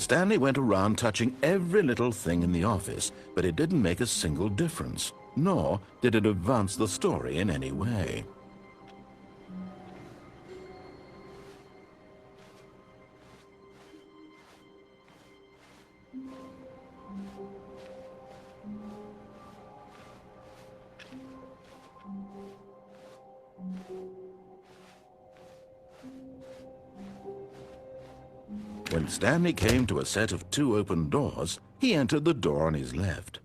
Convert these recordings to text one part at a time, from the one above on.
Stanley went around touching every little thing in the office, but it didn't make a single difference, nor did it advance the story in any way. When Stanley came to a set of 2 open doors, he entered the door on his left.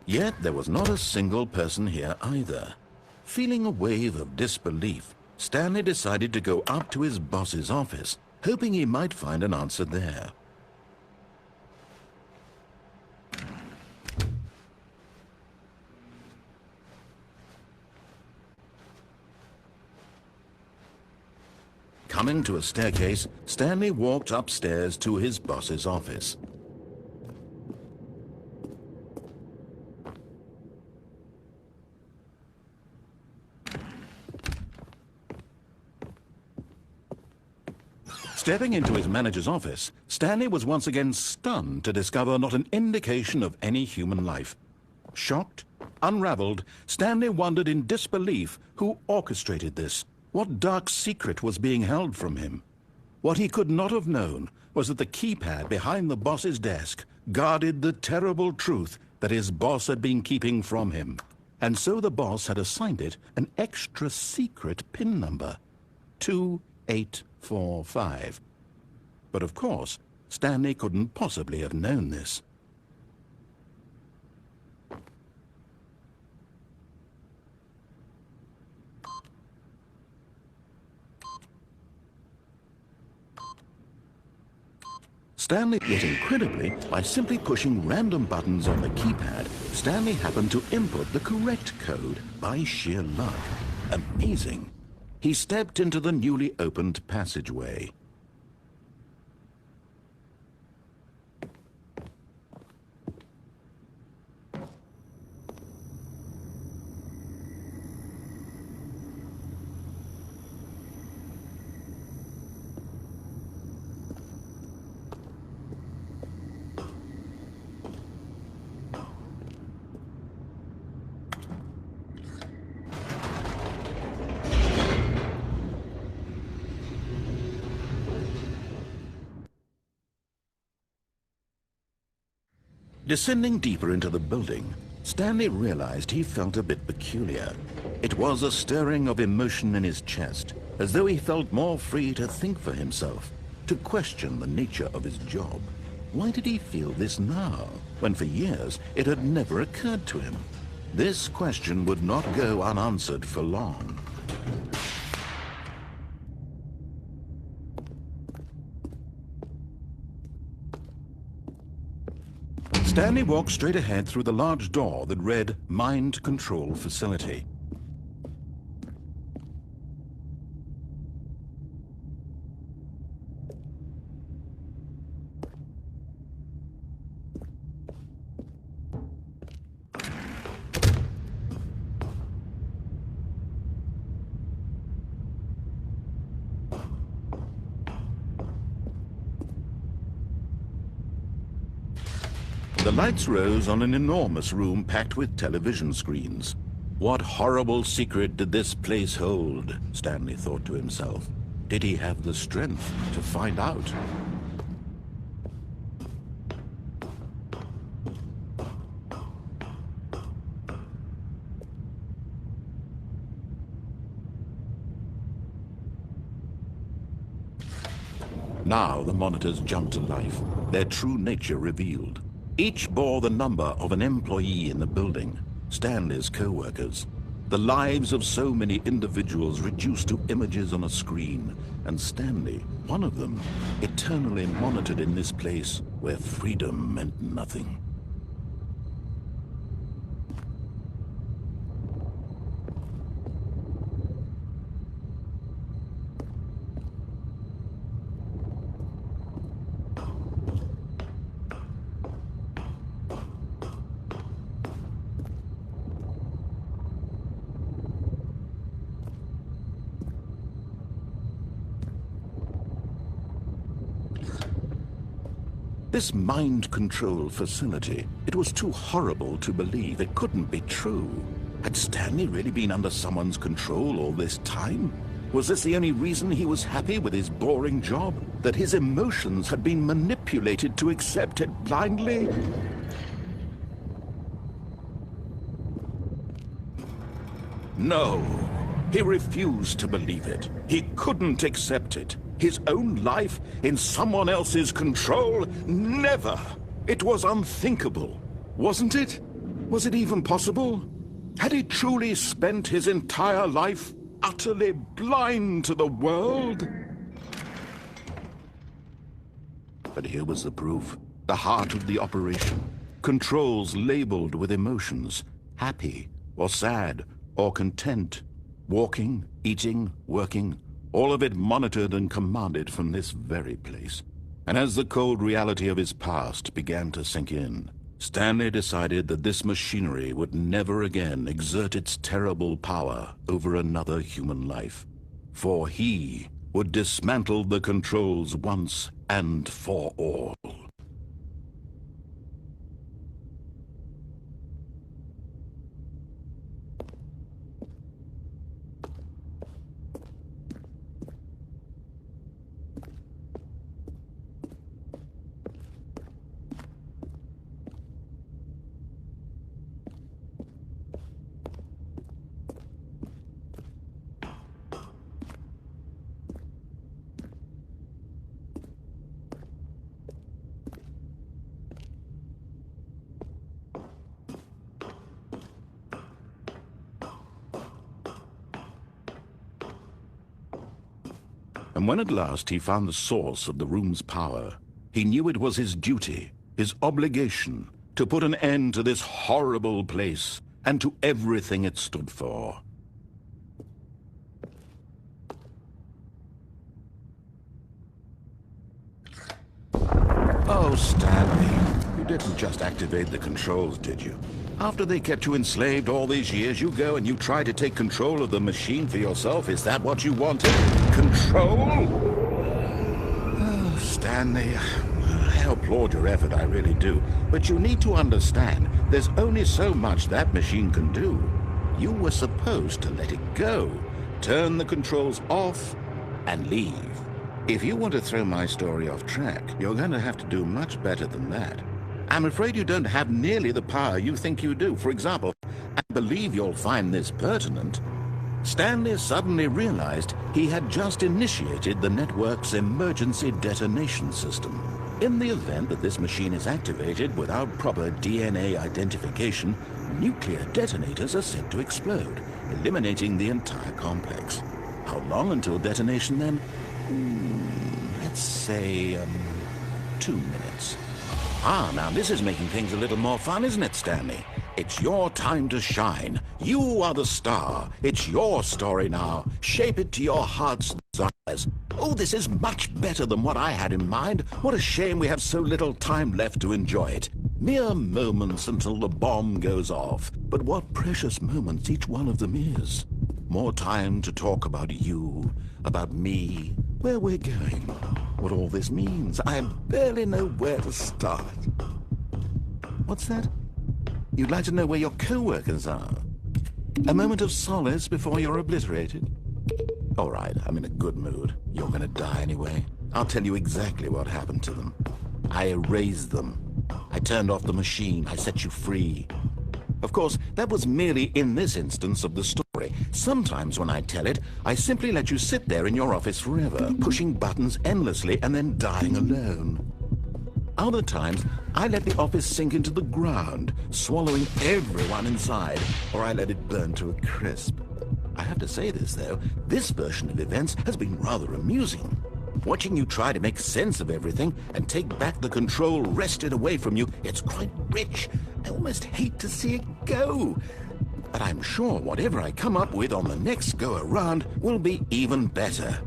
Yet there was not a single person here either. Feeling a wave of disbelief, Stanley decided to go up to his boss's office, hoping he might find an answer there. Coming to a staircase, Stanley walked upstairs to his boss's office. Stepping into his manager's office, Stanley was once again stunned to discover not an indication of any human life. Shocked, unraveled, Stanley wondered in disbelief who orchestrated this. What dark secret was being held from him? What he could not have known was that the keypad behind the boss's desk guarded the terrible truth that his boss had been keeping from him. And so the boss had assigned it an extra secret PIN number, 2845. But of course, Stanley couldn't possibly have known this. Stanley, yet incredibly, by simply pushing random buttons on the keypad, Stanley happened to input the correct code by sheer luck. Amazing. He stepped into the newly opened passageway. Descending deeper into the building, Stanley realized he felt a bit peculiar. It was a stirring of emotion in his chest, as though he felt more free to think for himself, to question the nature of his job. Why did he feel this now, when for years it had never occurred to him? This question would not go unanswered for long. Stanley walked straight ahead through the large door that read Mind Control Facility. The lights rose on an enormous room packed with television screens. What horrible secret did this place hold? Stanley thought to himself. Did he have the strength to find out? Now the monitors jumped to life, their true nature revealed. Each bore the number of an employee in the building, Stanley's co-workers. The lives of so many individuals reduced to images on a screen, and Stanley, one of them, eternally monitored in this place where freedom meant nothing. This mind control facility, it was too horrible to believe. It couldn't be true. Had Stanley really been under someone's control all this time? Was this the only reason he was happy with his boring job? That his emotions had been manipulated to accept it blindly? No, he refused to believe it. He couldn't accept it. His own life in someone else's control? Never! It was unthinkable, wasn't it? Was it even possible? Had he truly spent his entire life utterly blind to the world? But here was the proof. The heart of the operation. Controls labeled with emotions. Happy, or sad, or content. Walking, eating, working. All of it monitored and commanded from this very place. And as the cold reality of his past began to sink in, Stanley decided that this machinery would never again exert its terrible power over another human life. For he would dismantle the controls once and for all. And when at last he found the source of the room's power, he knew it was his duty, his obligation, to put an end to this horrible place and to everything it stood for. Oh, Stanley, you didn't just activate the controls, did you? After they kept you enslaved all these years, you go and you try to take control of the machine for yourself. Is that what you wanted? Control? Oh, Stanley, I applaud your effort, I really do. But you need to understand, there's only so much that machine can do. You were supposed to let it go, turn the controls off, and leave. If you want to throw my story off track, you're going to have to do much better than that. I'm afraid you don't have nearly the power you think you do. For example, I believe you'll find this pertinent. Stanley suddenly realized he had just initiated the network's emergency detonation system. In the event that this machine is activated without proper DNA identification, nuclear detonators are set to explode, eliminating the entire complex. How long until detonation then? Let's say, 2 minutes. Ah, now this is making things a little more fun, isn't it, Stanley? It's your time to shine. You are the star. It's your story now. Shape it to your heart's desires. Oh, this is much better than what I had in mind. What a shame we have so little time left to enjoy it. Mere moments until the bomb goes off. But what precious moments each one of them is. More time to talk about you, about me, where we're going, what all this means. I barely know where to start. What's that? You'd like to know where your co-workers are? A moment of solace before you're obliterated? All right, I'm in a good mood. You're gonna die anyway. I'll tell you exactly what happened to them. I erased them. I turned off the machine. I set you free. Of course, that was merely in this instance of the story. Sometimes when I tell it, I simply let you sit there in your office forever, pushing buttons endlessly and then dying alone. Other times, I let the office sink into the ground, swallowing everyone inside, or I let it burn to a crisp. I have to say this, though, this version of events has been rather amusing. Watching you try to make sense of everything and take back the control wrested away from you, it's quite rich. I almost hate to see it go. But I'm sure whatever I come up with on the next go-around will be even better.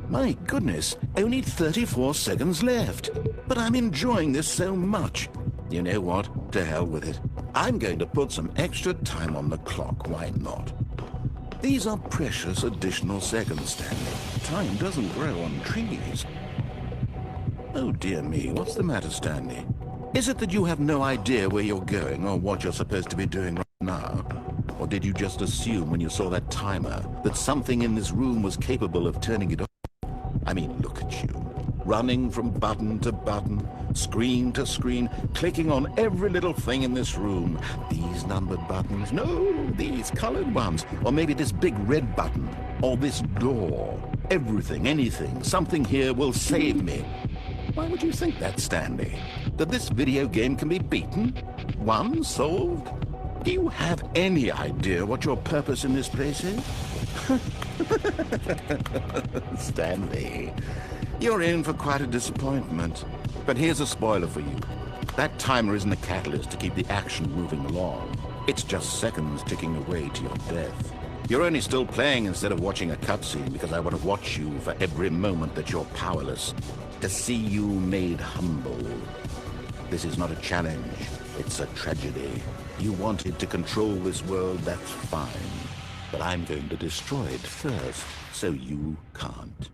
My goodness, only 34 seconds left. But I'm enjoying this so much. You know what? To hell with it. I'm going to put some extra time on the clock. Why not? These are precious additional seconds, Stanley. Time doesn't grow on trees. Oh dear me, what's the matter, Stanley? Is it that you have no idea where you're going or what you're supposed to be doing right now? Or did you just assume when you saw that timer that something in this room was capable of turning it off? I mean, look at you. Running from button to button, screen to screen, clicking on every little thing in this room. These numbered buttons, no, these colored ones. Or maybe this big red button, or this door. Everything, anything, something here will save me. Why would you think that, Stanley? That this video game can be beaten? Won? Solved? Do you have any idea what your purpose in this place is? Stanley, you're in for quite a disappointment. But here's a spoiler for you. That timer isn't a catalyst to keep the action moving along. It's just seconds ticking away to your death. You're only still playing instead of watching a cutscene because I want to watch you for every moment that you're powerless. To see you made humble. This is not a challenge. It's a tragedy. You wanted to control this world, that's fine. But I'm going to destroy it first, so you can't.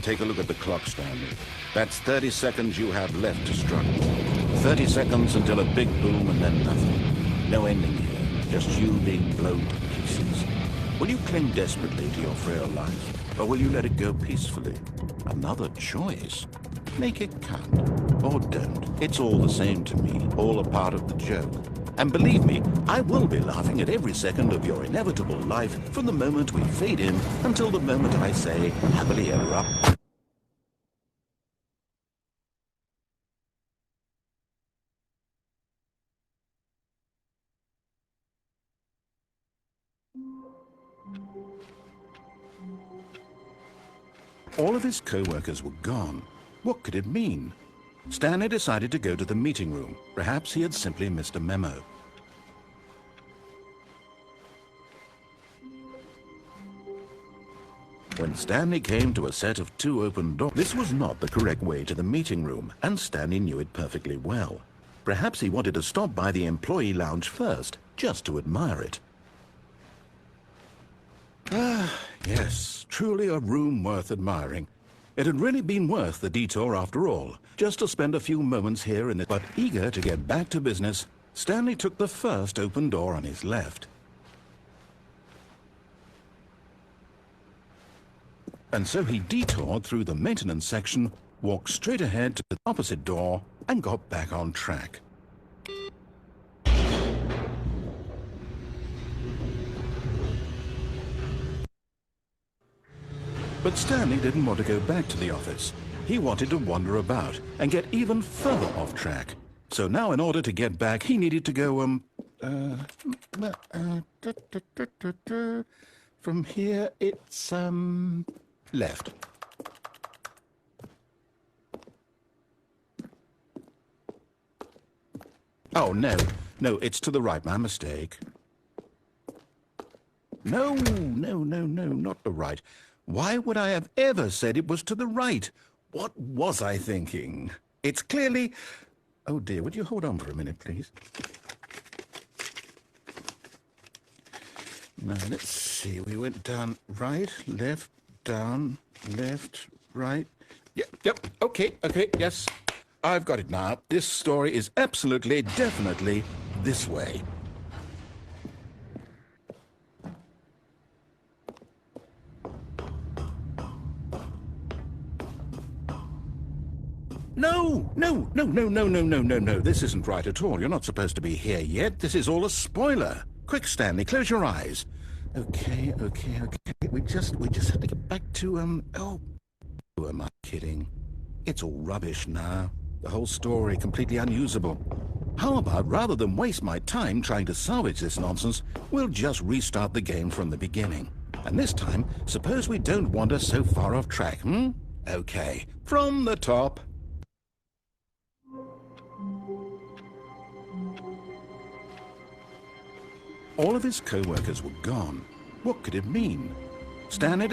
Take a look at the clock, Stanley. That's 30 seconds you have left to struggle. 30 seconds until a big boom and then nothing. No ending here, just you being blown to pieces. Will you cling desperately to your frail life, or will you let it go peacefully? Another choice. Make it count. Or don't. It's all the same to me, all a part of the joke. And believe me, I will be laughing at every second of your inevitable life from the moment we fade in until the moment I say, happily ever after. All of his co-workers were gone. What could it mean? Stanley decided to go to the meeting room. Perhaps he had simply missed a memo. When Stanley came to a set of 2 open doors, this was not the correct way to the meeting room, and Stanley knew it perfectly well. Perhaps he wanted to stop by the employee lounge first, just to admire it. Ah, yes, truly a room worth admiring. It had really been worth the detour after all, just to spend a few moments here in it. But eager to get back to business, Stanley took the first open door on his left. And so he detoured through the maintenance section, walked straight ahead to the opposite door, and got back on track. But Stanley didn't want to go back to the office. He wanted to wander about and get even further off track. So now in order to get back, he needed to go, from here it's, left. Oh, no, it's to the right, my mistake. No, not the right. Why would I have ever said it was to the right? What was I thinking? It's clearly... Oh dear, would you hold on for a minute, please? Now, let's see. We went down right, left, down, left, right. Yep, okay, yes. I've got it now. This story is absolutely, definitely this way. No. This isn't right at all. You're not supposed to be here yet. This is all a spoiler. Quick, Stanley, close your eyes. Okay. We just have to get back to, oh, who am I kidding? It's all rubbish now. The whole story completely unusable. How about, rather than waste my time trying to salvage this nonsense, we'll just restart the game from the beginning. And this time, suppose we don't wander so far off track, Okay, from the top. All of his co-workers were gone. What could it mean? Stanley